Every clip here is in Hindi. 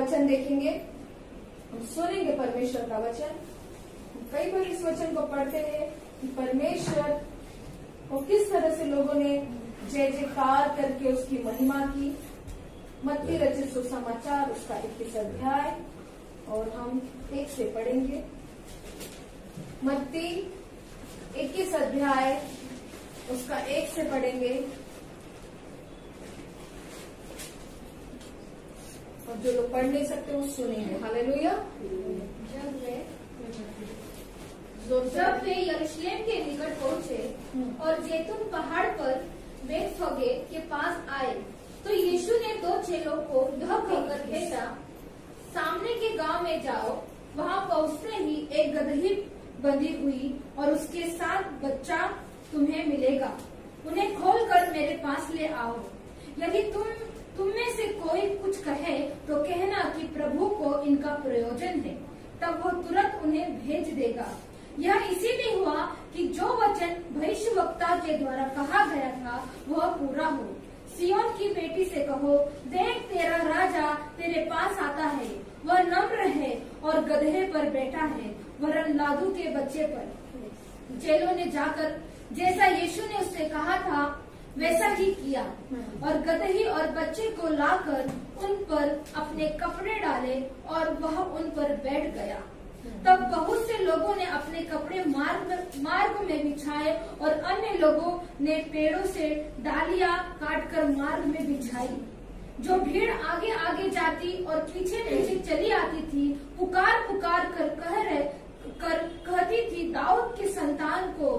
वचन देखेंगे, हम सुनेंगे परमेश्वर का वचन। कई बार इस वचन को पढ़ते हैं कि परमेश्वर को किस तरह से लोगों ने जय जयकार करके उसकी महिमा की। मत्ती रचित सुसमाचार उसका 21 अध्याय और हम 1 से पढ़ेंगे। मत्ती 21 अध्याय उसका 1 से पढ़ेंगे और जो लोग पढ़ नहीं सकते वो सुनेंगे। हालेलुया। जब वे यरूशलेम के निकट पहुँचे और जैतून पहाड़ पर बेतफगे के पास आए तो यीशु ने 2 चेलों को यह कहकर भेजा, सामने के गांव में जाओ, वहां पहुंचते ही एक गदही बंधी हुई और उसके साथ बच्चा तुम्हें मिलेगा। उन्हें खोलकर मेरे पास ले आओ। यदि तुम में से कोई कुछ कहे तो कहना कि प्रभु को इनका प्रयोजन है, तब वो तुरंत उन्हें भेज देगा। यह इसीलिए हुआ कि जो वचन भविष्यवक्ता के द्वारा कहा गया था वह पूरा हो। सियोन की बेटी से कहो, देख तेरा राजा तेरे पास आता है, वह नम्र है और गधे पर बैठा है, वरन लादू के बच्चे पर। चेलों ने जाकर जैसा यीशु ने उससे कहा था वैसा ही किया और गदही और बच्चे को लाकर उन पर अपने कपड़े डाले और वह उन पर बैठ गया। तब बहुत से लोगों ने अपने कपड़े मार्ग में बिछाए और अन्य लोगों ने पेड़ों से डालियां काटकर मार्ग में बिछाई। जो भीड़ आगे आगे जाती और पीछे पीछे चली आती थी, पुकार पुकार कर कहती थी, दाऊद की संतान को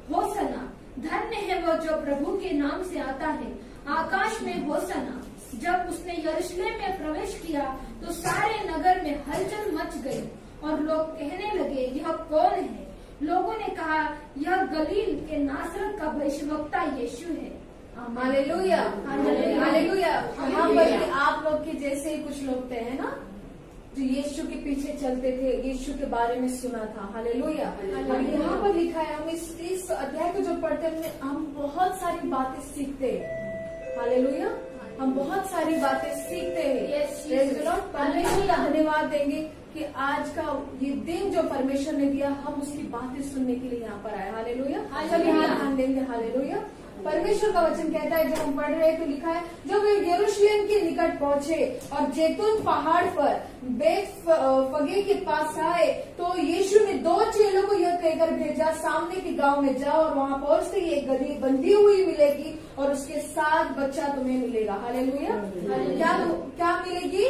होसना, धन्य है वो जो प्रभु के नाम से आता है, आकाश में होसना। जब उसने यरूशलेम में प्रवेश किया तो सारे नगर में हलचल मच गई और लोग कहने लगे, यह कौन है? लोगों ने कहा, यह गलील के नासरत का भविष्यवक्ता यीशु है। Hallelujah, hallelujah. यहाँ पर आप लोग के जैसे ही कुछ लोग थे, है ना, जो यीशु के पीछे चलते थे, यीशु के बारे में सुना था। हालेलुया। और यहाँ पर लिखा है, हम इस अध्याय को जो पढ़ते हैं हम बहुत सारी बातें सीखते हैं। हालेलुया, हम बहुत सारी बातें सीखते हैं। परमेश्वर का धन्यवाद देंगे कि आज का ये दिन जो परमेश्वर ने दिया, हम उसकी बातें सुनने के लिए यहाँ पर आए। हालेलुया। सभी हाथ ध्यान देंगे। हालेलुया। परमेश्वर का वचन कहता है, जब हम पढ़ रहे हैं तो लिखा है, जब वे यरूशलेम के निकट पहुंचे और जैतून पहाड़ पर बेतफगे के पास आए तो यीशु ने 2 चेलों को यह कहकर भेजा, सामने के गांव में जाओ और वहां पहुंचते ही एक गदही बंधी हुई मिलेगी और उसके साथ बच्चा तुम्हें मिलेगा। हालेलुया। क्या मिलेगी?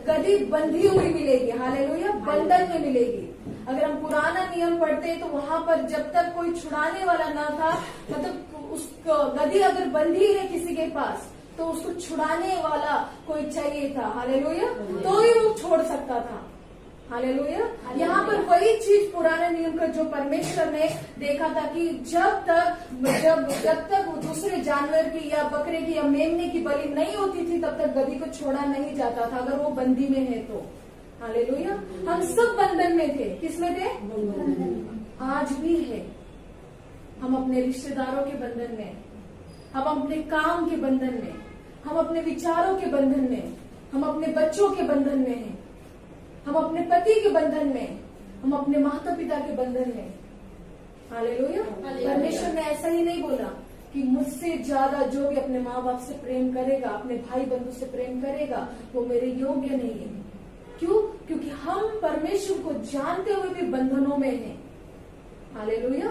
गदही बंधी हुई मिलेगी। हालेलुया। बंधन में मिलेगी। अगर हम पुराना नियम पढ़ते हैं तो वहां पर जब तक कोई छुड़ाने वाला ना था, मतलब उस गदही अगर बंधी है किसी के पास तो उसको छुड़ाने वाला कोई चाहिए था। हालेलुया। तो ही वो छोड़ सकता था। हालेलुया। यहाँ पर वही चीज पुराने नियम का जो परमेश्वर ने देखा था कि जब तक दूसरे जानवर की या बकरे की या मेमने की बलि नहीं होती थी तब तक गदही को छोड़ा नहीं जाता था, अगर वो बंदी में है तो। हालेलुया। हम सब बंधन में थे। किसमें थे? आज भी है। हम अपने रिश्तेदारों के बंधन में, हम अपने काम के बंधन में, हम अपने विचारों के बंधन में, हम अपने बच्चों के बंधन में हैं, हम अपने पति के बंधन में, हम अपने माता पिता के बंधन में। हालेलुया। परमेश्वर ने ऐसा ही नहीं बोला कि मुझसे ज्यादा जो भी अपने माँ बाप से प्रेम करेगा, अपने भाई बंधु से प्रेम करेगा, वो मेरे योग्य नहीं है। क्यों? क्योंकि हम परमेश्वर को जानते हुए भी बंधनों में हैं। हालेलुया।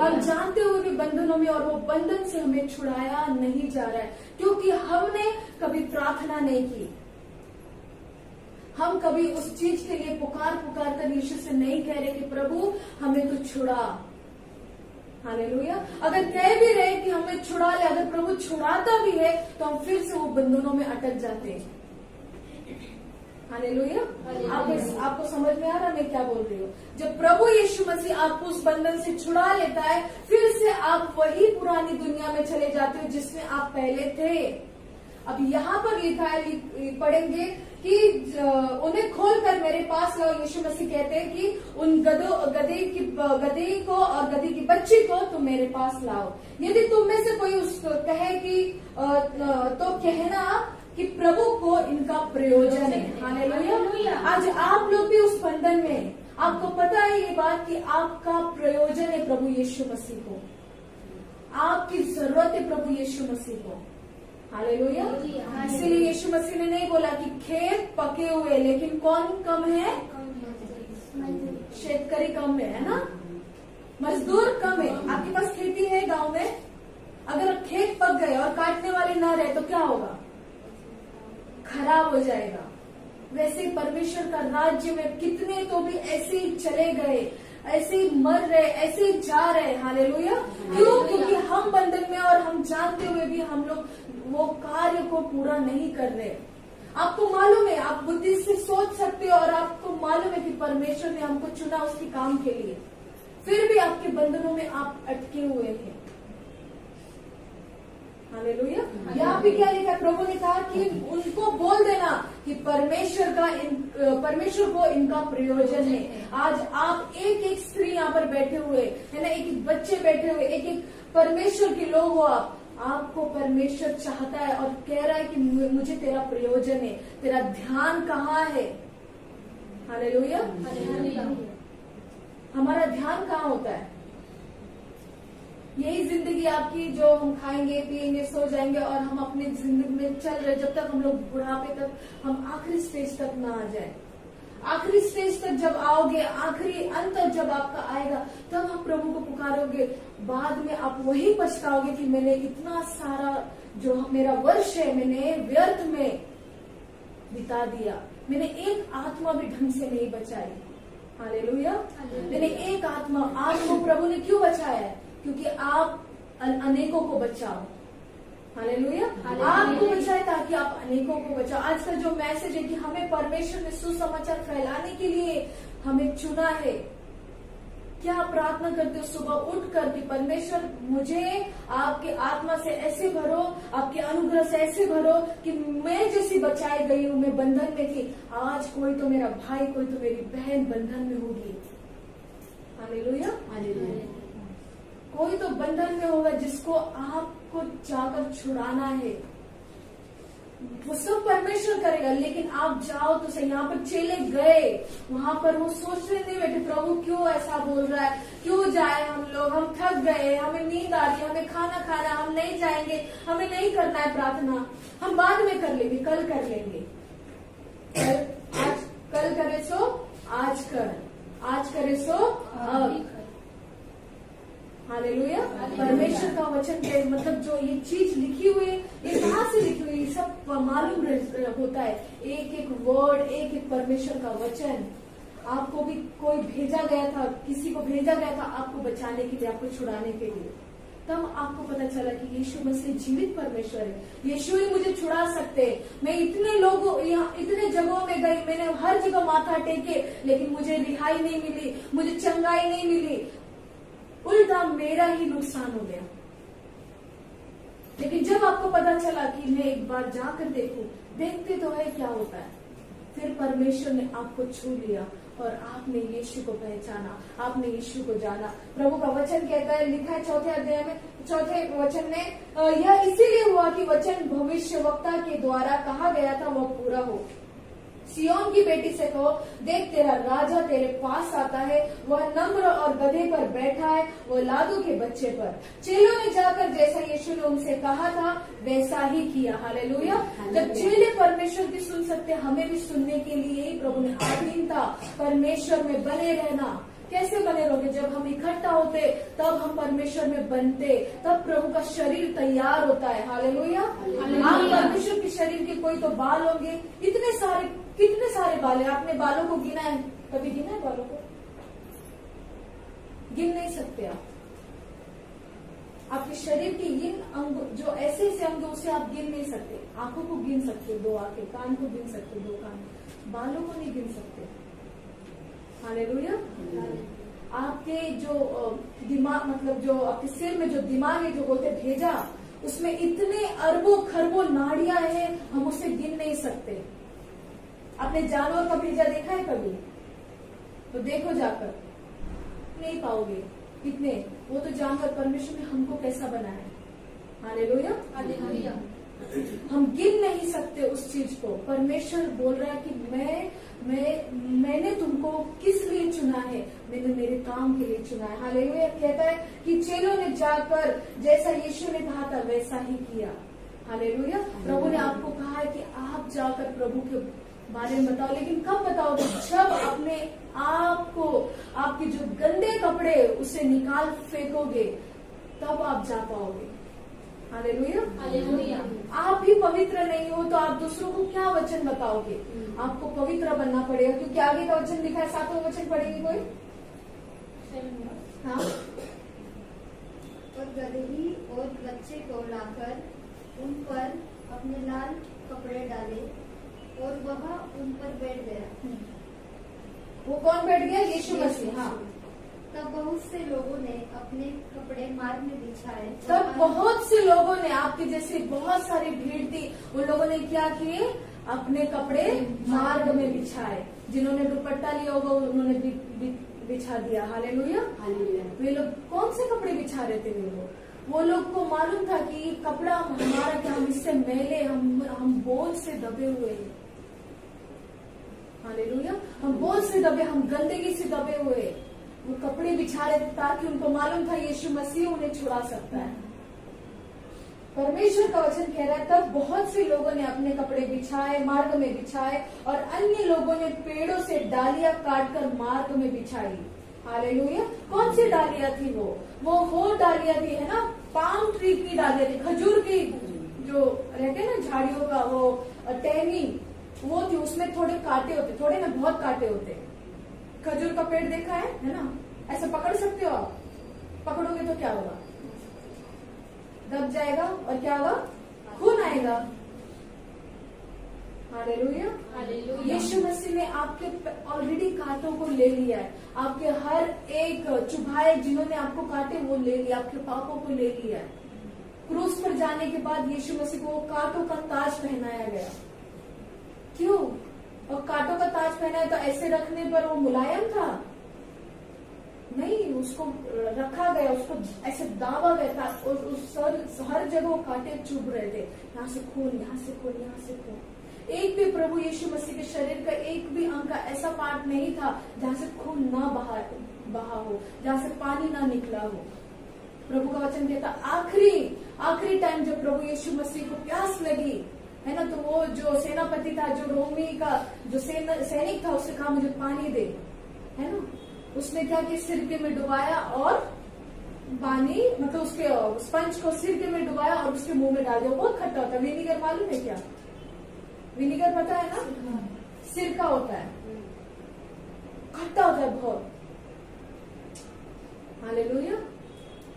हम जानते हुए भी बंधनों में, और वो बंधन से हमें छुड़ाया नहीं जा रहा है क्योंकि हमने कभी प्रार्थना नहीं की। हम कभी उस चीज के लिए पुकार कर यीशु से नहीं कह रहे कि प्रभु हमें तो छुड़ा। हालेलुया। अगर कह भी रहे कि हमें छुड़ा ले, अगर प्रभु छुड़ाता भी है तो हम फिर से वो बंधनों में अटक जाते हैं। हालेलुया। आपको समझ में आ रहा मैं क्या बोल रही हूँ? जब प्रभु यीशु मसीह आपको उस बंधन से छुड़ा लेता है, फिर से आप वही पुरानी दुनिया में चले जाते हो जिसमें आप पहले थे। अब यहाँ पर लिखा है, पढ़ेंगे कि उन्हें खोलकर मेरे पास लाओ। यीशु मसीह कहते हैं कि उन गधे को और गधी की बच्ची को तुम मेरे पास लाओ। यदि तुम में से कोई उसको कहे कि तो कहना कि प्रभु को इनका प्रयोजन है। हालेलुया। आज आप लोग भी उस बंधन में हैं। आपको पता है ये बात कि आपका प्रयोजन है प्रभु यीशु मसीह को, आपकी जरूरत है प्रभु यीशु मसीह को। हालेलुया। इसीलिए यीशु मसीह ने नहीं बोला कि खेत पके हुए लेकिन कौन कम है, शेतकरी कम है ना, मजदूर कम है। आपके पास खेती है गांव में, अगर खेत पक गए और काटने वाले ना रहे तो क्या होगा, खराब हो जाएगा। वैसे ही परमेश्वर का राज्य में कितने तो भी ऐसे ही चले गए, ऐसे ही मर रहे, ऐसे ही जा रहे। हालेलुया। क्यों? क्योंकि हम बंधन में और हम जानते हुए भी हम लोग वो कार्य को पूरा नहीं कर रहे। आपको मालूम है, आप बुद्धि से सोच सकते हो और आपको मालूम है कि परमेश्वर ने हमको चुना उसके काम के लिए, फिर भी आपके बंधनों में आप अटके हुए हैं। हालेलुया। यहाँ पे क्या लिखा है, प्रभु ने कहा कि उनको बोल देना कि परमेश्वर को इनका प्रयोजन है। आज आप एक एक स्त्री यहाँ पर बैठे हुए है ना, एक एक बच्चे बैठे हुए, एक एक परमेश्वर के लोग हो आपको परमेश्वर चाहता है और कह रहा है कि मुझे तेरा प्रयोजन है, तेरा ध्यान कहाँ है। हालेलुया। हमारा ध्यान कहाँ होता है? यही जिंदगी आपकी जो हम खाएंगे पिएंगे सो जाएंगे और हम अपनी जिंदगी में चल रहे जब तक हम लोग बुढ़ापे तक, हम आखिरी स्टेज तक ना आ जाए। आखिरी स्टेज तक जब आओगे, आखिरी अंत जब आपका आएगा, तब आप प्रभु को पुकारोगे। बाद में आप वही पछताओगे कि मैंने इतना सारा जो मेरा वर्ष है मैंने व्यर्थ में बिता दिया, मैंने एक आत्मा भी ढंग से नहीं बचाई। हालेलुया। मैंने एक आत्मा को प्रभु ने क्यों बचाया है? क्योंकि आप अनेकों को बचाओ। हालेलुया। आपको बचाए ताकि आप अनेकों को बचाओ। आज का जो मैसेज है कि हमें परमेश्वर ने सुसमाचार फैलाने के लिए हमें चुना है। क्या प्रार्थना करते हो सुबह उठ कर कि परमेश्वर मुझे आपके आत्मा से ऐसे भरो, आपके अनुग्रह से ऐसे भरो कि मैं जैसी बचाई गई हूँ, मैं बंधन में थी, आज कोई तो मेरा भाई, कोई तो मेरी बहन बंधन में होगी। हालेलुया। कोई तो बंधन में होगा जिसको आपको जाकर छुड़ाना है। वो सब परमेश्वर करेगा, लेकिन आप जाओ तो सही। यहाँ पर चेले गए, वहां पर वो सोच रहे नहीं बैठे प्रभु क्यों ऐसा बोल रहा है, क्यों जाए हम लोग, हम थक गए, हमें नींद आ रही है, हमें खाना खाना, हम नहीं जाएंगे, हमें नहीं करना है प्रार्थना, हम बाद में कर लेंगे, कल कर लेंगे। कल करे सो आज कर, आज करे सो अब। हालेलुया। परमेश्वर का वचन के मतलब जो ये चीज लिखी हुई है, ये कहाँ से लिखी हुई है, सब मालूम होता है। एक एक वर्ड, एक एक परमेश्वर का वचन आपको भी कोई भेजा गया था, किसी को भेजा गया था आपको बचाने के लिए, आपको छुड़ाने के लिए। तब आपको पता चला कि यीशु मसीह जीवित परमेश्वर है, यीशु ही मुझे छुड़ा सकते हैं। मैं इतने लोगों यहाँ इतने जगहों में गई, मैंने हर जगह माथा टेके, लेकिन मुझे रिहाई नहीं मिली, मुझे चंगाई नहीं मिली, उल्टा मेरा ही नुकसान हो गया। लेकिन जब आपको पता चला कि मैं एक बार जाकर देखूं, देखते तो है क्या होता है, फिर परमेश्वर ने आपको छू लिया और आपने यीशु को पहचाना, आपने यीशु को जाना। प्रभु का वचन कहता है, लिखा है 4 अध्याय में 4 वचन में, यह इसीलिए हुआ कि वचन भविष्यवक्ता के द्वारा कहा गया था वह पूरा हो। सियोन की बेटी से कहो, देख तेरा राजा तेरे पास आता है, वह नम्र और गधे पर बैठा है, वह लादू के बच्चे पर। चेलों ने जाकर जैसा यीशु ने उनसे कहा था वैसा ही किया। हालेलुया। जब चेले परमेश्वर की सुन सकते, हमें भी सुनने के लिए ही प्रभु ने आधीन था। परमेश्वर में बने रहना। कैसे बने रहोगे? जब हम इकट्ठा होते तब हम परमेश्वर में बनते, तब प्रभु का शरीर तैयार होता है। हालेलुया। आप परमेश्वर के शरीर के कोई तो बाल होंगे, इतने सारे, कितने सारे बाल है। आपने बालों को गिना है? कभी गिना है बालों को? गिन नहीं सकते आप। आपके शरीर के इन अंग जो ऐसे ऐसे अंग उसे आप गिन नहीं सकते। आंखों को गिन सकते 2 आंखें, कान को गिन सकते 2 कान, बालों को नहीं गिन सकते। हालेलुया। आपके जो दिमाग मतलब जो आपके सिर में जो दिमाग है, जो बोलते भेजा, उसमें इतने अरबों खरबों नाड़ियां हैं, हम उसे गिन नहीं सकते। आपने जानवर का भेजा देखा है कभी? तो देखो जाकर, नहीं पाओगे कितने। वो तो जानवर, परमेश्वर ने हमको कैसा बनाया है। हालेलुया। हम गिन नहीं सकते उस चीज को। परमेश्वर बोल रहा है कि मैंने तुमको किस लिए चुना है, मैंने मेरे काम के लिए चुना है। हालेलुया। कहता है कि चेलों ने जाकर जैसा यीशु ने कहा था वैसा ही किया। हालेलुया। प्रभु ने आपको कहा है कि आप जाकर प्रभु के बारे में बताओ, लेकिन कब बताओगे? जब अपने आप को, आपके जो गंदे कपड़े उसे निकाल फेंकोगे, तब आप जा पाओगे। हालेलुया। हालेलुया। आप भी पवित्र नहीं हो तो आप दूसरों को क्या वचन बताओगे? आपको पवित्र बनना पड़ेगा, क्योंकि आगे का वचन लिखा है। 7वां वचन पढ़ेगी कोई? हाँ। और गदही और बच्चे को लाकर उन पर अपने लाल कपड़े डाले और वह उन पर बैठ गया। वो कौन बैठ गया? यीशु मसीह। हाँ। तब बहुत से लोगों ने अपने कपड़े मार्ग में बिछाए। तब बहुत से लोगों ने, आपकी जैसे बहुत सारी भीड़ थी, उन लोगों ने क्या किए? अपने कपड़े मार्ग में बिछाए। जिन्होंने दुपट्टा लिया होगा उन्होंने बिछा दिया। हालेलुया। वे लोग कौन से कपड़े बिछा रहे थे? वो लोग को मालूम था कि कपड़ा हमारा क्या, हम इससे मैले, हम बोझ से दबे हुए हैं। हालेलुया। हम बोझ से दबे, हम गंदगी से दबे हुए। वो कपड़े बिछा रहे थे ताकि उनको मालूम था यीशु मसीह उन्हें छुड़ा सकता है। परमेश्वर का वचन कह रहा है तब बहुत से लोगों ने अपने कपड़े बिछाए, मार्ग में बिछाए, और अन्य लोगों ने पेड़ों से डालियां काटकर मार्ग में बिछाई। हालेलुया। कौन सी डालियां थी? वो डालियां थी, है ना, पाम ट्री की डालियां थी, खजूर की जो रहते हैं ना झाड़ियों का, वो टहनी वो थी। उसमें थोड़े कांटे होते, थोड़े ना बहुत कांटे होते। खजूर का पेड़ देखा है ना? ऐसे पकड़ सकते हो आप? पकड़ोगे तो क्या होगा? दब जाएगा और क्या होगा? खून आएगा। हालेलुया। हालेलुया। यीशु मसीह ने आपके ऑलरेडी कांटों को ले लिया है। आपके हर एक चुभाए जिन्होंने आपको काटे वो ले लिया, आपके पापों को ले लिया है। क्रूस पर जाने के बाद यीशु मसीह को कांटों का ताज पहनाया गया। क्यों? और कांटों का ताज पहना है तो ऐसे रखने पर वो मुलायम था? नहीं, उसको रखा गया, उसको ऐसे दाबा गया था, और हर जगह वो कांटे चुभ रहे थे। यहाँ से खून, यहाँ से खून, यहाँ से खून। एक भी प्रभु यीशु मसीह के शरीर का एक भी अंग का ऐसा पार्ट नहीं था जहाँ से खून ना बहा हो, जहाँ से पानी ना निकला हो। प्रभु का वचन कहता आखिरी टाइम जब प्रभु यीशु मसीह को प्यास लगी, है ना, तो वो जो सेनापति था, जो रोमी का जो सैनिक था, उससे कहा मुझे पानी दे, है ना। उसने क्या किया? सिरके में डुबाया और पानी, मतलब उसके स्पंज को सिरके में डुबाया और उसके मुंह में डाल दिया। बहुत खट्टा होता है। विनीगर मालूम है क्या? विनीगर पता है ना? सिरका होता है, खट्टा होता है बहुत। हालेलुया।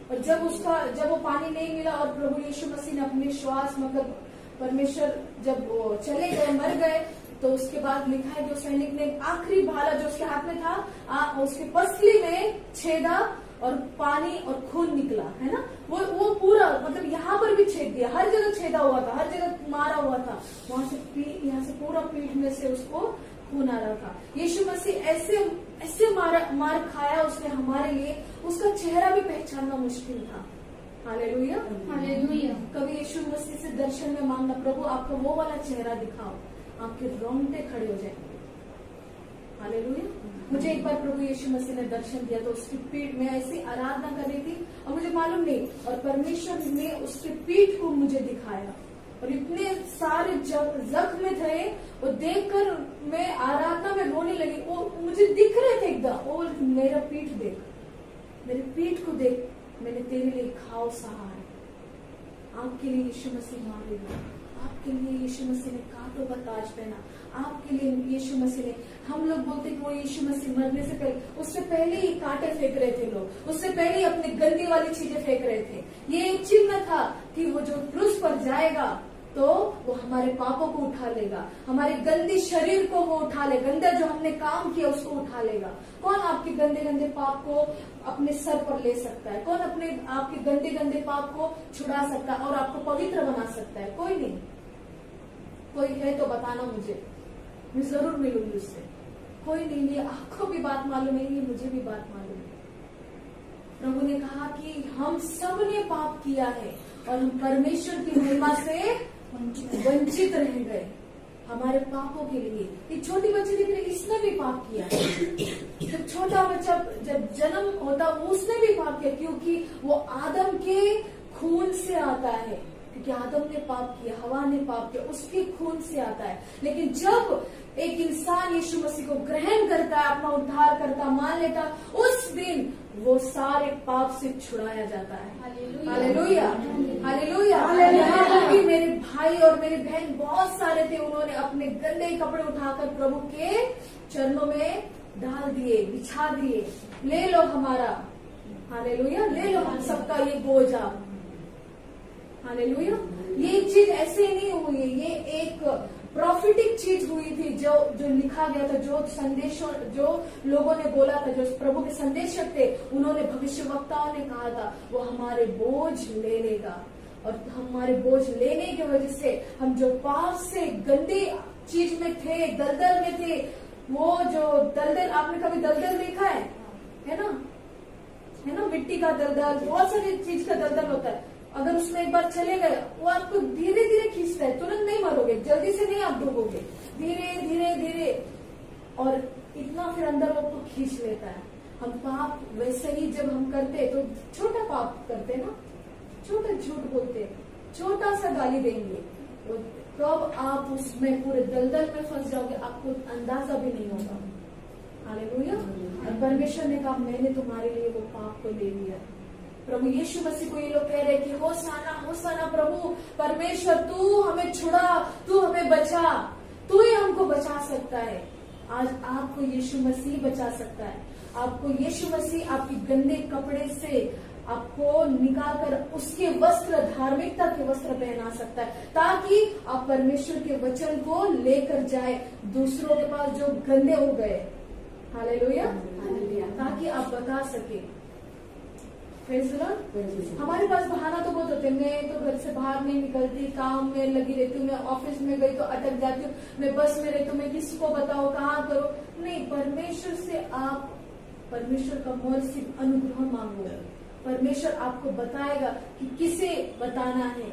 और जब वो पानी नहीं मिला और प्रभु यीशु मसीह ने अपने श्वास, मतलब परमेश्वर जब वो चले गए, मर गए, तो उसके बाद लिखा है जो सैनिक ने आखिरी भाला जो उसके हाथ में था, उसके पसली में छेदा और पानी और खून निकला, है ना। वो पूरा, मतलब यहाँ पर भी छेद दिया, हर जगह छेदा हुआ था, हर जगह मारा हुआ था। वहां से यहाँ से पूरा पीठ में से उसको खून आ रहा था। यीशु मसीह ऐसे मार खाया उसने हमारे लिए, उसका चेहरा भी पहचानना मुश्किल था। हालेलुया। हालेलुया। कभी यीशु मसीह से दर्शन में मांगना, प्रभु आपका वो वाला चेहरा दिखाओ, आपके रोंगटे खड़े हो जाएंगे। हालेलुया। मुझे एक बार प्रभु यीशु मसीह ने दर्शन दिया, तो उसकी पीठ में ऐसी आराधना कर रही थी और मुझे मालूम नहीं, और परमेश्वर ने उसकी पीठ को मुझे दिखाया और इतने सारे जख्म थे, वो देखकर मैं आराधना में रोने लगी। वो मुझे दिख रहे थे एकदम, और मेरा पीठ देख, मेरी पीठ को देख, मैंने तेरे लिए घाव सहा है। आपके लिए यीशु मसीह मारेगा, आपके लिए यीशु मसीह ने कांटों का ताज पहना, आपके लिए यीशु मसीह ने, हम लोग बोलते कि वो यीशु मसीह मरने से पहले, उससे पहले ही कांटे फेंक रहे थे लोग, उससे पहले ही अपनी गंदी वाली चीजें फेंक रहे थे। ये एक चिन्ह था कि वो जो क्रूस पर जाएगा तो वो हमारे पापों को उठा लेगा, हमारे गंदी शरीर को वो उठा लेगा, गंदा जो हमने काम किया उसको उठा लेगा। कौन आपके गंदे गंदे पाप को अपने सर पर ले सकता है? कौन आपके गंदे गंदे पाप को छुड़ा सकता है और आपको पवित्र बना सकता है? कोई नहीं। कोई है तो बताना मुझे, मैं जरूर मिलूंगी उससे। कोई नहीं। ये आपको भी बात मालूम है, ये मुझे भी बात मालूम है। प्रभु ने कहा कि हम सब ने पाप किया है और हम परमेश्वर की महिमा से वंचित रह गए हमारे पापों के लिए। एक छोटी बच्ची दिख रही, इसने भी पाप किया है। जब छोटा बच्चा जब जन्म होता उसने भी पाप किया, क्योंकि वो आदम के खून से आता है, क्योंकि आदम ने पाप किया, हवा ने पाप किया, उसके खून से आता है। लेकिन जब एक इंसान यीशु मसीह को ग्रहण करता है, अपना उद्धार करता, मान लेता, उस दिन वो सारे पाप से छुड़ाया जाता है। Hallelujah, hallelujah. यहाँ भी मेरे भाई और मेरी बहन बहुत सारे थे, उन्होंने अपने गंदे कपड़े उठाकर प्रभु के चरणों में डाल दिए, बिछा दिए। ले लो हमारा, हालेलुया, ले लो हम सबका ये बोझ आप, हालेलुया। ये चीज ऐसे नहीं हुई है, ये एक प्रॉफिटिक चीज हुई थी, जो लिखा गया था, जो संदेशों, जो लोगों ने बोला था, जो प्रभु के संदेशक थे, उन्होंने, भविष्यवक्ताओं ने कहा था, वो हमारे बोझ ले लेगा। और हमारे बोझ लेने की वजह से हम जो पाप से गंदी चीज में थे, दलदल में थे, वो जो दलदल, आपने कभी दलदल देखा है ना, है ना, मिट्टी का दलदल, बहुत सारी चीज का दलदल होता है। अगर उसमें एक बार चले गए, वो आपको धीरे धीरे खींचता है, तुरंत नहीं मरोगे, जल्दी से नहीं आप डूबोगे, धीरे धीरे धीरे, और इतना फिर अंदर वो आपको खींच लेता है। हम पाप वैसे ही जब हम करते तो छोटा पाप करते ना, छोटा झूठ बोलते, छोटा सा गाली देंगे, कब आप उसमें पूरे दलदल में फंस जाओगे आपको अंदाजा भी नहीं होगा। हालेलुया। और परमेश्वर ने कहा, मैंने तुम्हारे लिए वो पाप को ले लिया। प्रभु यीशु मसीह को ये लोग कह रहे कि होसाना, होसाना, प्रभु परमेश्वर तू हमें छुड़ा, तू हमें बचा, तू ही हमको बचा सकता है। आज आपको यीशु मसीह बचा सकता है। आपको यीशु मसीह आपके गंदे कपड़े से आपको निकालकर उसके वस्त्र, धार्मिकता के वस्त्र पहना सकता है, ताकि आप परमेश्वर के वचन को लेकर जाए दूसरों के पास जो गंदे हो गए। हालेलुया, ताकि आप बता सके। हमारे पास बहाना तो बहुत होते हैं, मैं तो घर से बाहर नहीं निकलती, काम में लगी रहती हूँ, मैं ऑफिस में गई तो अटक जाती हूँ, मैं बस में रहती हूँ, मैं किसी को बताओ, कहाँ करो। नहीं, परमेश्वर से आप परमेश्वर का मर्सी अनुग्रह मांगो। परमेश्वर आपको बताएगा कि किसे बताना है।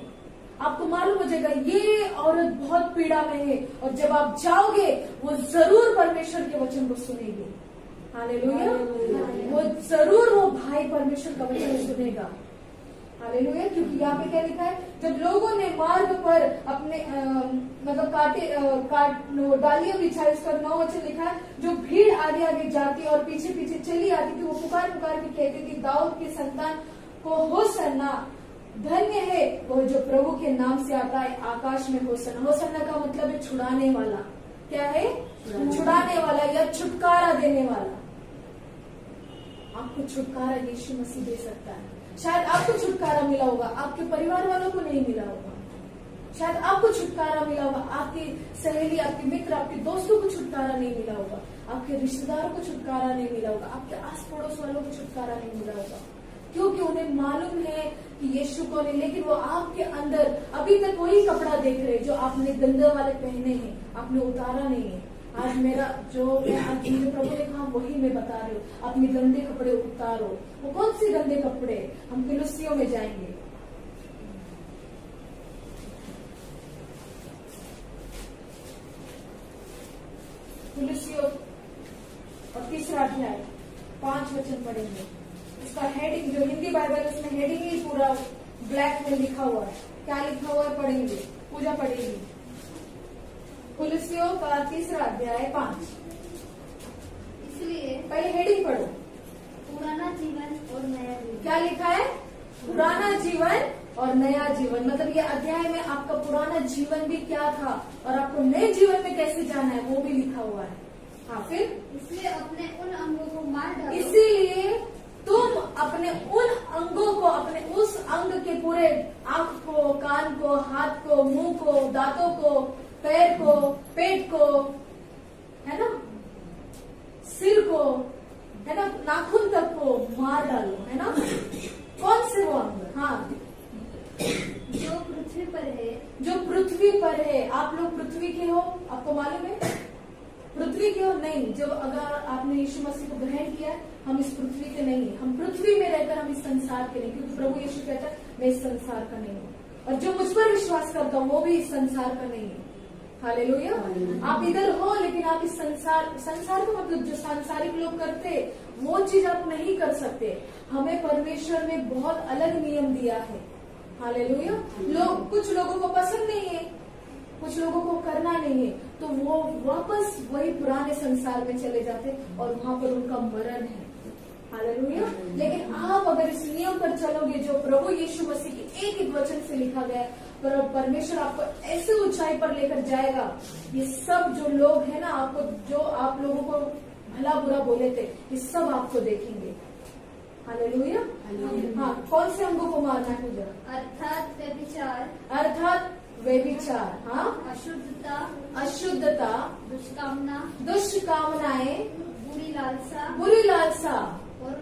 आपको मालूम हो जाएगा ये औरत बहुत पीड़ा में है, और जब आप जाओगे वो जरूर परमेश्वर के वचन को सुनेगी। हालेलुया। वो जरूर वो भाई परमेश्वर का वचन सुनेगा। हालेलुया। क्योंकि यहाँ पे क्या लिखा है, जब लोगों ने मार्ग पर अपने मतलब डालियां बिछाई, उसका 9 वचन लिखा है, जो भीड़ आगे आगे जाती और पीछे पीछे चली आती थी, वो पुकार पुकार के कहती थी, दाऊद की संतान को होसन्ना, धन्य है वो जो प्रभु के नाम से आता है, आकाश में होसन्ना। होसन्ना का मतलब है छुड़ाने वाला। क्या है? छुड़ाने वाला या छुटकारा देने वाला। आपको छुटकारा यीशु मसीह दे सकता है। शायद आपको छुटकारा मिला होगा, आपके परिवार वालों को नहीं मिला होगा। शायद आपको छुटकारा मिला होगा, आपकी सहेली, आपके मित्र, आपके दोस्तों को छुटकारा नहीं मिला होगा, आपके रिश्तेदारों को छुटकारा नहीं मिला होगा, आपके आस पड़ोस वालों को छुटकारा नहीं मिला होगा, क्योंकि उन्हें मालूम है कि यीशु कौन है। लेकिन वो आपके अंदर अभी तक वही कपड़ा देख रहे जो आपने गंदे वाले पहने हैं, आपने उतारा नहीं है। आज मेरा जो मैं आज मुझे प्रभु ने कहा वही मैं बता रही हूँ, अपने गंदे कपड़े उतारो। वो कौन से गंदे कपड़े? हम फिलिस्तियों में जाएंगे। फिलिस्तियों और 3रा अध्याय 5 वचन पढ़ेंगे। उसका हेडिंग जो हिंदी बाइबल उसमें हेडिंग ही पूरा ब्लैक में लिखा हुआ है। क्या लिखा हुआ है पढ़ेंगे, पूजा पढ़ेंगे। फिलिस्तियों का 3रा अध्याय 5। इसलिए पहले हेडिंग पढ़ो, पुराना जीवन और नया जीवन। क्या लिखा है? पुराना जीवन और नया जीवन। मतलब ये अध्याय में आपका पुराना जीवन भी क्या था और आपको नए जीवन में कैसे जाना है वो भी लिखा हुआ है। हाँ, फिर इसलिए अपने उन अंगों को मार डालो। इसीलिए तुम अपने उन अंगों को, अपने उस अंग के पूरे आंख को, कान को, हाथ को, मुंह को, दांतों को, पैर को, पेट को, है ना, सिर को, है ना, नाखून तक को मार डालो, है ना। कौन से वो अंग? हाँ, जो पृथ्वी पर है। जो पृथ्वी पर है। आप लोग पृथ्वी के हो, आपको मालूम है? पृथ्वी के हो नहीं। जब अगर आपने यीशु मसीह को ग्रहण किया, हम इस पृथ्वी के नहीं, हम पृथ्वी में रहकर हम इस संसार के नहीं, क्योंकि प्रभु यीशु कहता है मैं इस संसार का नहीं हूँ। और जो मुझ पर विश्वास करता हूँ वो भी इस संसार का नहीं है। हालेलुया। आप इधर हो लेकिन आप इस संसार का मतलब जो सांसारिक लोग करते वो चीज आप नहीं कर सकते। हमें परमेश्वर ने बहुत अलग नियम दिया है। हालेलुया। कुछ लोगों को पसंद नहीं है, कुछ लोगों को करना नहीं है, तो वो वापस वही पुराने संसार में चले जाते और वहां पर उनका मरण है। हालेलुया। लेकिन आप अगर इस नियम पर चलोगे जो प्रभु यीशु मसीह के एक एक वचन से लिखा गया है, परमेश्वर आपको ऐसे ऊंचाई पर लेकर जाएगा। ये सब जो लोग हैं ना, आपको जो आप लोगों को भला बुरा बोले थे, ये सब आपको देखेंगे। हालेलुया। हाँ, कौन से अंगों को मारना है पूजा? अर्थात व्यभिचार, हाँ, अशुद्धता, दुष्कामनाएं, बुरी लालसा और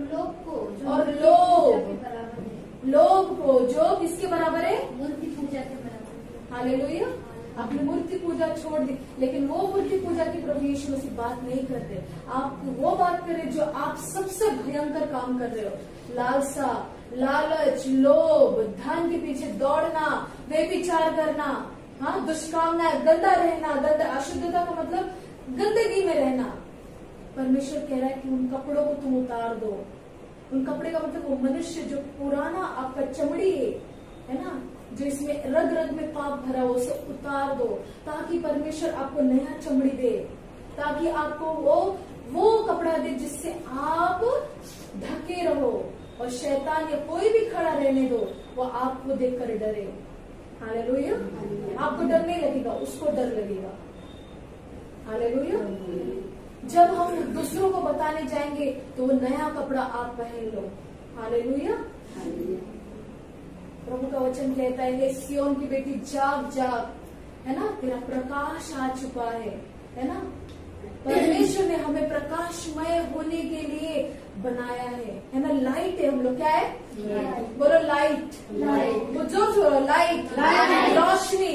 लोग को जो किसके बराबर है? मूर्ति पूजा के बराबर। हालेलुया। अपनी मूर्ति पूजा छोड़ दी, लेकिन वो मूर्ति पूजा की प्रभु यीशु मसीह बात नहीं करते। आप वो बात करें जो आप सबसे भयंकर काम कर रहे हो। लालसा, लालच, लोभ, धन के पीछे दौड़ना, व्यभिचार करना, हाँ, दुष्कामना, गंदा रहना। अशुद्धता का मतलब गंदगी में रहना। परमेश्वर कह रहा है कि उन कपड़ों को तुम उतार दो। उन कपड़े का मतलब वो मनुष्य जो पुराना आपका चमड़ी है ना, जो इसमें रग रग में पाप भरा हो, उसे उतार दो, ताकि परमेश्वर आपको नया चमड़ी दे, ताकि आपको वो कपड़ा दे जिससे आप ढके रहो और शैतान या कोई भी खड़ा रहने दो, वो आपको देखकर डरे। हालेलुया। आपको डर नहीं लगेगा, उसको डर लगेगा। हालेलुया। जब हम दूसरों को बताने जाएंगे तो वो नया कपड़ा आप पहन लो। हालेलुया। प्रभु का वचन कहता है, सियोन की बेटी जाग जाग, है ना, तेरा प्रकाश आ चुका है ना। परमेश्वर ने हमें प्रकाशमय होने के लिए बनाया है ना। लाइट है हम लोग। क्या है? बोलो लाइट। वो जो लाइट, रोशनी,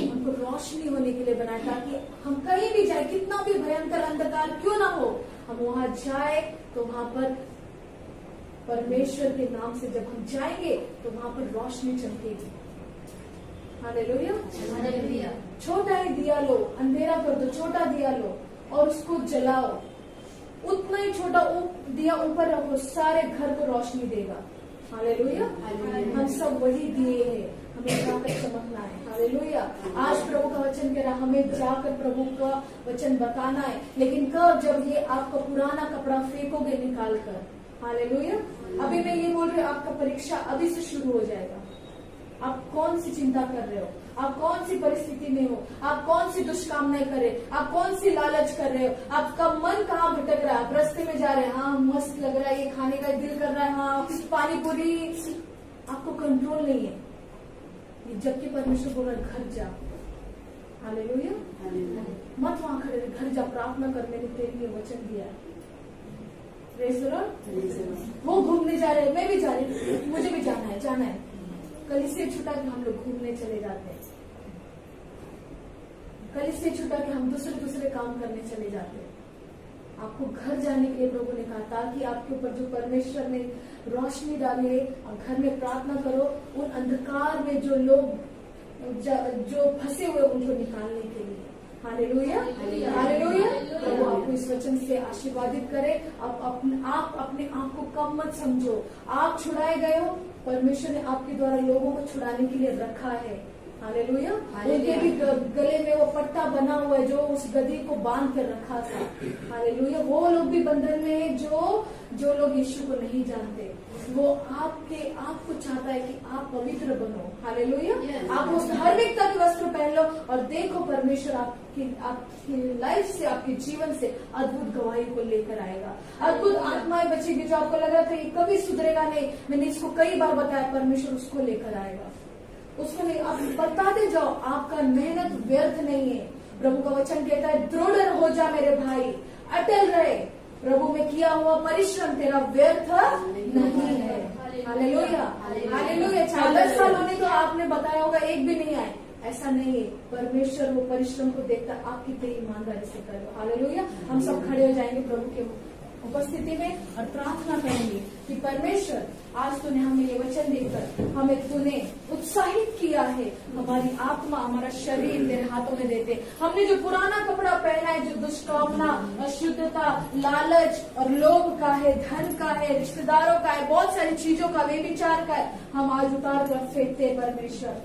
हमको रोशनी होने के लिए बनाया, ताकि हम कहीं भी जाए, कितना भी भयंकर अंधकार क्यों ना हो, हम वहां जाए तो वहां पर परमेश्वर के नाम से जब हम जाएंगे तो वहां पर रोशनी चमकेगी। हालेलुया। छोटा ही दिया लो, अंधेरा कर दो, छोटा दिया लो और उसको जलाओ। उतना ही छोटा दिया ऊपर रखो, सारे घर को रोशनी देगा। हालेलुया। हम सब वही दिए हैं, हमें जाकर चमकना है। हालेलुया। आज प्रभु का वचन कह रहा, हमें जाकर प्रभु का वचन बताना है। लेकिन कब? जब ये आपका पुराना कपड़ा फेंकोगे निकाल कर। हालेलुया। अभी मैं ये बोल रही हूँ, आपका परीक्षा अभी से शुरू हो जाएगा। आप कौन सी चिंता कर रहे हो, आप कौन सी परिस्थिति में हो, आप कौन सी दुष्कामनाएं कर रहे हो, आप कौन सी लालच कर रहे हो, आपका मन कहाँ भटक रहा है। आप रास्ते में जा रहे हैं, हाँ मस्त लग रहा है, ये खाने का दिल कर रहा है, हाँ पानी पूरी, आपको कंट्रोल नहीं है। जबकि परमेश्वर बोल रहा है, घर जा। हालेलुया। मत वहां खड़े, घर जा, प्रार्थना कर, मैंने तेरे लिए वचन दिया है। वो घूमने जा रहे हैं, मैं भी जा रही हूँ, मुझे भी जाना है। कलीसिया छुटा के हम लोग घूमने चले जाते हैं, कलीसिया छुटा के हम दूसरे काम करने चले जाते हैं। आपको घर जाने के लिए प्रभु ने कहा, ताकि आपके ऊपर जो परमेश्वर ने रोशनी डाली है, और घर में प्रार्थना करो, उन अंधकार में जो लोग जो फंसे हुए उनको निकालने के लिए। हालेलुया। हालेलुया। प्रभु आपको इस वचन से आशीर्वादित करे। आप अपने आप को कम मत समझो। आप छुड़ाए गए हो, परमेश्वर ने आपके द्वारा लोगों को छुड़ाने के लिए रखा है। हालेलुया। उनके भी गले में वो पट्टा बना हुआ है जो उस गदी को बांध कर रखा था। हालेलुया। वो लोग भी बंधन में है जो लोग यीशु को नहीं जानते। वो आपको चाहता है कि आप पवित्र बनो। हालेलुया। आप उस धार्मिकता के वस्त्र पहन लो और देखो परमेश्वर आपकी लाइफ से, आपके जीवन से अद्भुत गवाही को लेकर आएगा। अद्भुत आत्माएं बचेगी। जो आपको लग रहा था ये कभी सुधरेगा नहीं, मैंने इसको कई बार बताया, परमेश्वर उसको लेकर आएगा। उसको नहीं, आप बताते जाओ, आपका मेहनत व्यर्थ नहीं है। प्रभु का वचन कहता है, दृढ़ हो जा मेरे भाई, अटल रहे, प्रभु में किया हुआ परिश्रम तेरा व्यर्थ नहीं है। हालेलुया। हालेलुया। 10 साल होने तो आपने बताया होगा, एक भी नहीं आए, ऐसा नहीं है। परमेश्वर वो परिश्रम को देखता, आप कितनी ईमानदारी से करो। हालेलुया। हम सब खड़े हो जाएंगे प्रभु के उपस्थिति में और प्रार्थना करेंगे कि परमेश्वर आज तूने हमें ये वचन देकर हमें तूने उत्साहित किया है, हमारी आत्मा हमारा शरीर तेरे हाथों में देते। हमने जो पुराना कपड़ा पहना है, जो दुष्कामना, अशुद्धता, लालच और लोभ का है, धन का है, रिश्तेदारों का है, बहुत सारी चीजों का, व्यभिचार का है, हम आज उतार कर फेंकते परमेश्वर।